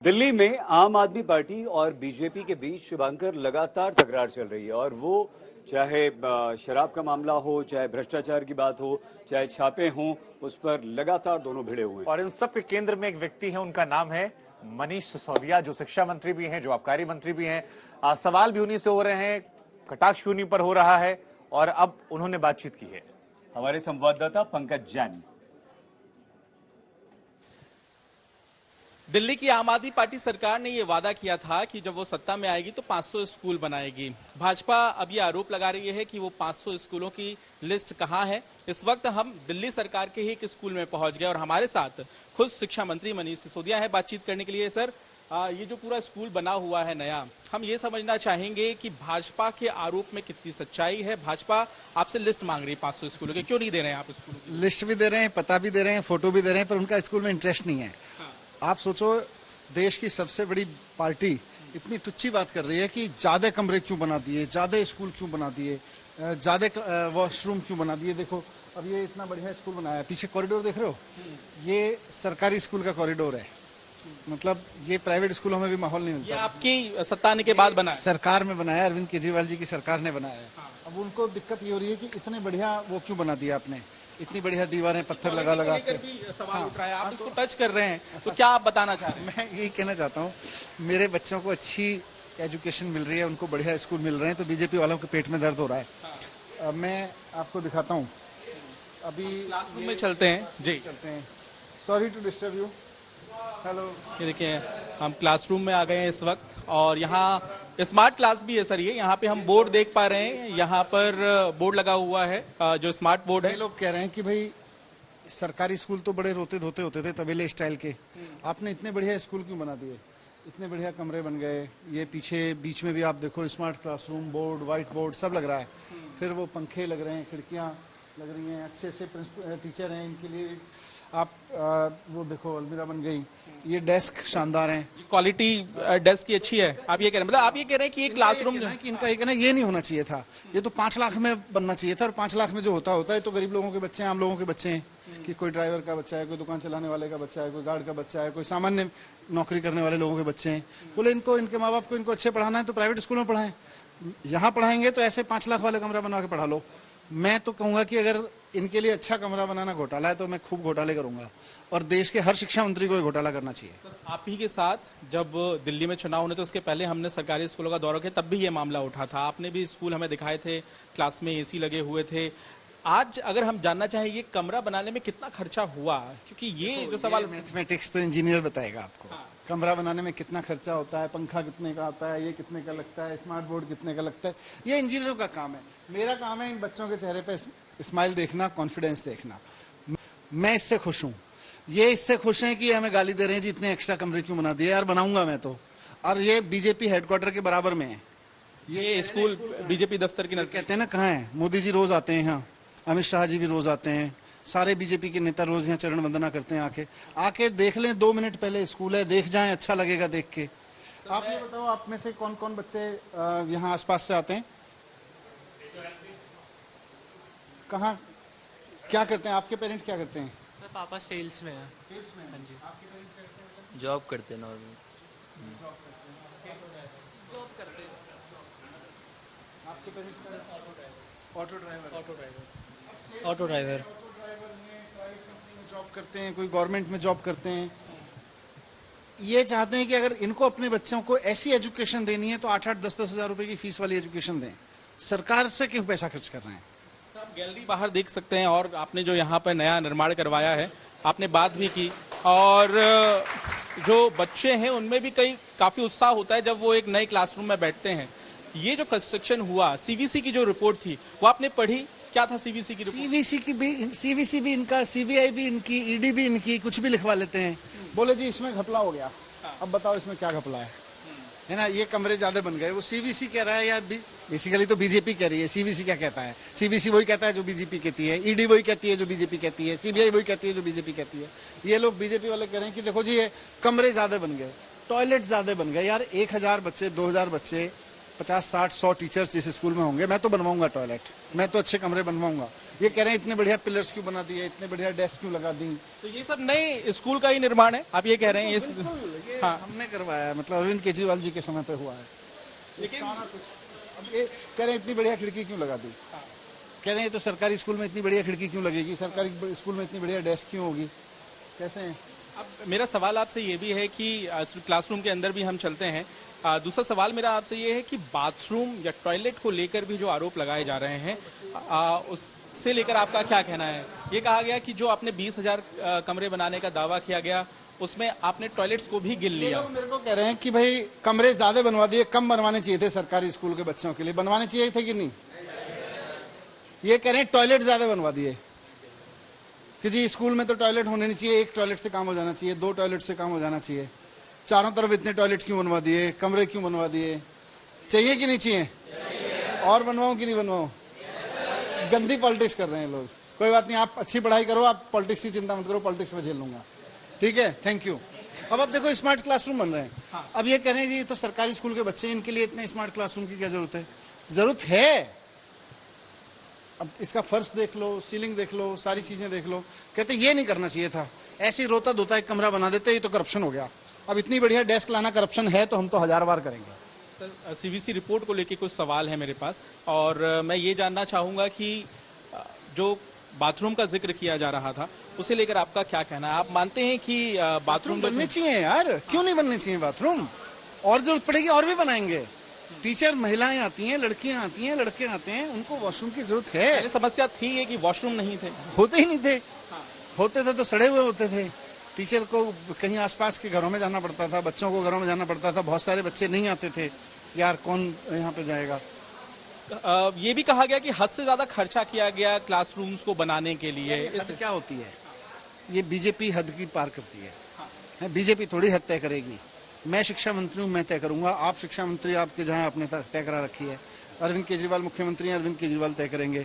दिल्ली में आम आदमी पार्टी और बीजेपी के बीच शुभांकर लगातार तकरार चल रही है और वो चाहे शराब का मामला हो, चाहे भ्रष्टाचार की बात हो, चाहे छापे हों, उस पर लगातार दोनों भिड़े हुए हैं। और इन सब के केंद्र में एक व्यक्ति है, उनका नाम है मनीष सिसोदिया, जो शिक्षा मंत्री भी हैं, जो आबकारी मंत्री भी हैं। सवाल भी उन्हीं से हो रहे हैं, कटाक्ष भी उन्हीं पर हो रहा है और अब उन्होंने बातचीत की है। हमारे संवाददाता पंकज जैन। दिल्ली की आम आदमी पार्टी सरकार ने ये वादा किया था कि जब वो सत्ता में आएगी तो 500 स्कूल बनाएगी। भाजपा अब ये आरोप लगा रही है कि वो 500 स्कूलों की लिस्ट कहाँ है। इस वक्त हम दिल्ली सरकार के ही एक स्कूल में पहुंच गए और हमारे साथ खुद शिक्षा मंत्री मनीष सिसोदिया है बातचीत करने के लिए। सर, ये जो पूरा स्कूल बना हुआ है नया, हम ये समझना चाहेंगे कि भाजपा के आरोप में कितनी सच्चाई है। भाजपा आपसे लिस्ट मांग रही है 500 स्कूलों की, क्यों नहीं दे रहे हैं आप स्कूलों की? लिस्ट भी दे रहे हैं, पता भी दे रहे हैं, फोटो भी दे रहे हैं, पर उनका स्कूल में इंटरेस्ट नहीं है। आप सोचो, देश की सबसे बड़ी पार्टी इतनी टुच्ची बात कर रही है कि ज्यादा कमरे क्यों बना दिए, ज्यादा स्कूल क्यों बना दिए, ज्यादा वॉशरूम क्यों बना दिए। देखो, अब ये इतना बढ़िया स्कूल बनाया है, पीछे कॉरिडोर देख रहे हो, ये सरकारी स्कूल का कॉरिडोर है। मतलब ये प्राइवेट स्कूलों में भी माहौल नहीं मिलता। ये आपकी सत्ता आने के बाद बना है? सरकार में बनाया, अरविंद केजरीवाल जी की सरकार ने बनाया है। अब उनको दिक्कत ये हो रही है कि इतने बढ़िया वो क्यों बना दिया आपने, इतनी बढ़िया दीवारें पत्थर लगा लगा के। सवाल उठ रहा है, आप इसको टच कर रहे हैं, तो क्या आप बताना चाह रहे हैं? मैं यही कहना चाहता हूँ, मेरे बच्चों को अच्छी एजुकेशन मिल रही है, उनको बढ़िया स्कूल मिल रहे हैं, तो बीजेपी वालों के पेट में दर्द हो रहा है। मैं आपको दिखाता हूँ, अभी क्लासरूम में चलते हैं जी, चलते हैं। Sorry to disturb you. Hello, ये देखिए हम क्लासरूम में आ गए हैं इस वक्त और यहाँ स्मार्ट क्लास भी है सर। ये यहाँ पे हम बोर्ड देख पा रहे हैं, यहाँ पर बोर्ड लगा हुआ है जो स्मार्ट बोर्ड है। लोग कह रहे हैं कि भाई सरकारी स्कूल तो बड़े रोते धोते होते थे तबेले स्टाइल के, आपने इतने बढ़िया स्कूल क्यों बना दिए, इतने बढ़िया कमरे बन गए। ये पीछे बीच में भी आप देखो, smart classroom, board, white board सब लग रहा है। फिर वो पंखे लग रहे हैं, खिड़कियाँ लग रही हैं, अच्छे से टीचर हैं इनके लिए। आप वो देखो, अलमीरा बन गई, ये डेस्क शानदार हैं, क्वालिटी डेस्क की अच्छी है। आप ये कह रहे हैं, मतलब आप ये कह रहे हैं कि ये क्लासरूम जो है कि इनका ये कहना ये नहीं होना चाहिए था, ये तो 5 लाख में बनना चाहिए था। और 5 लाख में जो होता है तो गरीब लोगों के बच्चे हैं, आम लोगों के बच्चे हैं, कि कोई ड्राइवर का बच्चा है, कोई दुकान चलाने वाले का बच्चा है, कोई गार्ड का बच्चा है, कोई सामान्य नौकरी करने वाले लोगों के बच्चे हैं। बोले इनको, इनके माँ बाप को इनको अच्छे पढ़ाना है तो प्राइवेट स्कूल में पढ़ाएं। यहाँ पढ़ाएंगे तो ऐसे 5 लाख वाले कमरा बना के पढ़ा लो। मैं तो कहूंगा कि अगर इनके लिए अच्छा कमरा बनाना घोटाला है तो मैं खूब घोटाले करूंगा, और देश के हर शिक्षा मंत्री को घोटाला करना चाहिए। आप ही के साथ जब दिल्ली में चुनाव होने तो उसके पहले हमने सरकारी स्कूलों का दौरा किया, तब भी ये मामला उठा था। आपने भी स्कूल हमें दिखाए थे, क्लास में एसी लगे हुए थे। आज अगर हम जानना चाहें ये कमरा बनाने में कितना खर्चा हुआ, क्योंकि ये जो सवाल, मैथमेटिक्स तो इंजीनियर बताएगा आपको। कमरा बनाने में कितना खर्चा होता है, पंखा कितने का आता है, ये कितने का लगता है, स्मार्ट बोर्ड कितने का लगता है, ये इंजीनियरों का काम है। मेरा काम है इन बच्चों के चेहरे पे स्माइल देखना, कॉन्फिडेंस देखना। मैं इससे खुश हूँ, ये इससे खुश हैं कि हमें गाली दे रहे हैं जी इतने एक्स्ट्रा कमरे क्यों बना दिए। यार बनाऊंगा मैं तो, और ये बीजेपी हेडक्वार्टर के बराबर में है। ये स्कूल बीजेपी दफ्तर की नजदीक। कहते हैं ना, कहाँ है मोदी जी, रोज आते हैं यहाँ, अमित शाह जी भी रोज आते हैं, सारे बीजेपी के नेता रोज यहाँ चरण वंदना करते हैं। आके देख लें, 2 मिनट पहले स्कूल है, देख जाएं, अच्छा लगेगा देख के। आप ये बताओ, आप में से कौन कौन बच्चे यहाँ आसपास से आते हैं? कहाँ, क्या करते हैं आपके पेरेंट्स, क्या करते हैं? सर पापा सेल्स में है। सेल्स में? हाँ जी। आपके पेरेंट्स क्या करते हैं? जॉब करते हैं नॉर्मल। जॉब करते हैं। जॉब करते हैं। आपके parents auto driver. Auto driver. Auto driver में प्राइवेट कंपनी में जॉब करते हैं, कोई गवर्नमेंट में जॉब करते हैं। ये चाहते हैं कि अगर इनको अपने बच्चों को ऐसी एजुकेशन देनी है तो 8-8, 10-10 हजार रुपए की फीस वाली एजुकेशन दें। सरकार से क्यों पैसा खर्च कर रहे हैं? आप गैलरी बाहर देख सकते हैं और आपने जो यहाँ पर नया निर्माण करवाया है, आपने बात भी की, और जो बच्चे हैं उनमें भी काफी उत्साह होता है जब वो एक नए क्लासरूम में बैठते हैं। ये जो कंस्ट्रक्शन हुआ, सीवीसी की जो रिपोर्ट थी वो आपने पढ़ी? क्या था सीवीसी की रिपोर्ट? सीवीसी भी इनका, सीबीआई भी इनकी, ईडी भी इनकी, कुछ भी लिखवा लेते हैं। बोले जी इसमें घपला हो गया, अब बताओ इसमें क्या घपला है ना। ये कमरे ज्यादा बन गए, वो सीवीसी कह रहा है, या बेसिकली तो बीजेपी कह रही है। सीवीसी क्या कहता है? सीवीसी वही कहता है जो बीजेपी कहती है, ईडी वही कहती है जो बीजेपी कहती है, सीबीआई वही कहती है जो बीजेपी कहती है। ये लोग बीजेपी वाले कह रहे हैं कि देखो जी ये कमरे ज्यादा बन गए, टॉयलेट ज्यादा बन गए। यार 1000 बच्चे, 2000 बच्चे 50-60-100 टीचर्स जिस स्कूल में होंगे, मैं तो बनवाऊंगा टॉयलेट, मैं तो अच्छे कमरे बनवाऊंगा। ये कह रहे हैं इतने बढ़िया पिलर्स क्यों बना दिए, इतने बढ़िया डेस्क क्यों लगा दी। तो ये सब नए स्कूल का ही निर्माण है, आप ये कह रहे हैं? ये हमने करवाया है, मतलब अरविंद केजरीवाल जी के समय पे हुआ है। लेकिन सारा कुछ अब ये कह रहे हैं इतनी बढ़िया खिड़की क्यों लगा दी, कह रहे हैं तो सरकारी स्कूल में इतनी बढ़िया खिड़की क्यों लगेगी, सरकारी स्कूल में इतनी बढ़िया डेस्क क्यों होगी, कैसे हैं? अब मेरा सवाल आपसे ये भी है कि क्लासरूम के अंदर भी हम चलते हैं। दूसरा सवाल मेरा आपसे ये है कि बाथरूम या टॉयलेट को लेकर भी जो आरोप लगाए जा रहे हैं, उससे लेकर आपका क्या कहना है? ये कहा गया कि जो आपने 20,000 कमरे बनाने का दावा किया गया, उसमें आपने टॉयलेट्स को भी गिन लिया। मेरे को कह रहे हैं कि भाई कमरे ज्यादा बनवा दिए, कम बनवाने चाहिए थे सरकारी स्कूल के बच्चों के लिए, बनवाने चाहिए थे कि नहीं? ये कह रहे हैं टॉयलेट ज्यादा बनवा दिए कि जी स्कूल में तो टॉयलेट होने नहीं चाहिए, एक टॉयलेट से काम हो जाना चाहिए, 2 टॉयलेट से काम हो जाना चाहिए, चारों तरफ इतने टॉयलेट क्यों बनवा दिए, कमरे क्यों बनवा दिए, चाहिए कि नहीं चाहिए? और बनवाऊं कि नहीं बनवाऊं? गंदी पॉलिटिक्स कर रहे हैं लोग। कोई बात नहीं, आप अच्छी पढ़ाई करो, आप पॉलिटिक्स की चिंता मत करो, पॉलिटिक्स में झेल लूंगा, ठीक है, थैंक यू। अब आप देखो स्मार्ट क्लासरूम बन रहे हैं। अब ये कह रहे हैं जी तो सरकारी स्कूल के बच्चे, इनके लिए इतने स्मार्ट क्लासरूम की क्या जरूरत है? जरूरत है। अब इसका फर्श देख लो, सीलिंग देख लो, सारी चीजें देख लो। कहते ये नहीं करना चाहिए था, ऐसे ही रोता धोता एक कमरा बना देते, ये तो करप्शन हो गया। अब इतनी बढ़िया डेस्क लाना करप्शन है तो हम तो 1000 बार करेंगे। सर, सीवीसी रिपोर्ट को लेकर कुछ सवाल है मेरे पास, और मैं ये जानना चाहूंगा कि जो बाथरूम का जिक्र किया जा रहा था, उसे लेकर आपका क्या कहना है? आप मानते हैं कि बाथरूम बनने चाहिए यार, क्यों नहीं बनने चाहिए बाथरूम? और जरूरत पड़ेगी और भी बनाएंगे। टीचर महिलाएं आती हैं, लड़कियां आती हैं, लड़के आते हैं, उनको वॉशरूम की जरूरत है। पहले समस्या थी ये कि वॉशरूम नहीं थे, होते ही नहीं थे, होते थे तो सड़े हुए होते थे। टीचर को कहीं आसपास के घरों में जाना पड़ता था, बच्चों को घरों में जाना पड़ता था, बहुत सारे बच्चे नहीं आते थे, यार कौन यहाँ पे जाएगा। ये भी कहा गया कि हद से ज्यादा खर्चा किया गया क्लासरूम्स को बनाने के लिए। हद क्या होती है? ये बीजेपी हद की पार करती है, बीजेपी थोड़ी हद तय करेगी। मैं शिक्षा मंत्री हूँ, मैं तय करूंगा। आप शिक्षा मंत्री, आपके जहां आपने तय करा रखी है। अरविंद केजरीवाल मुख्यमंत्री हैं, अरविंद केजरीवाल तय करेंगे।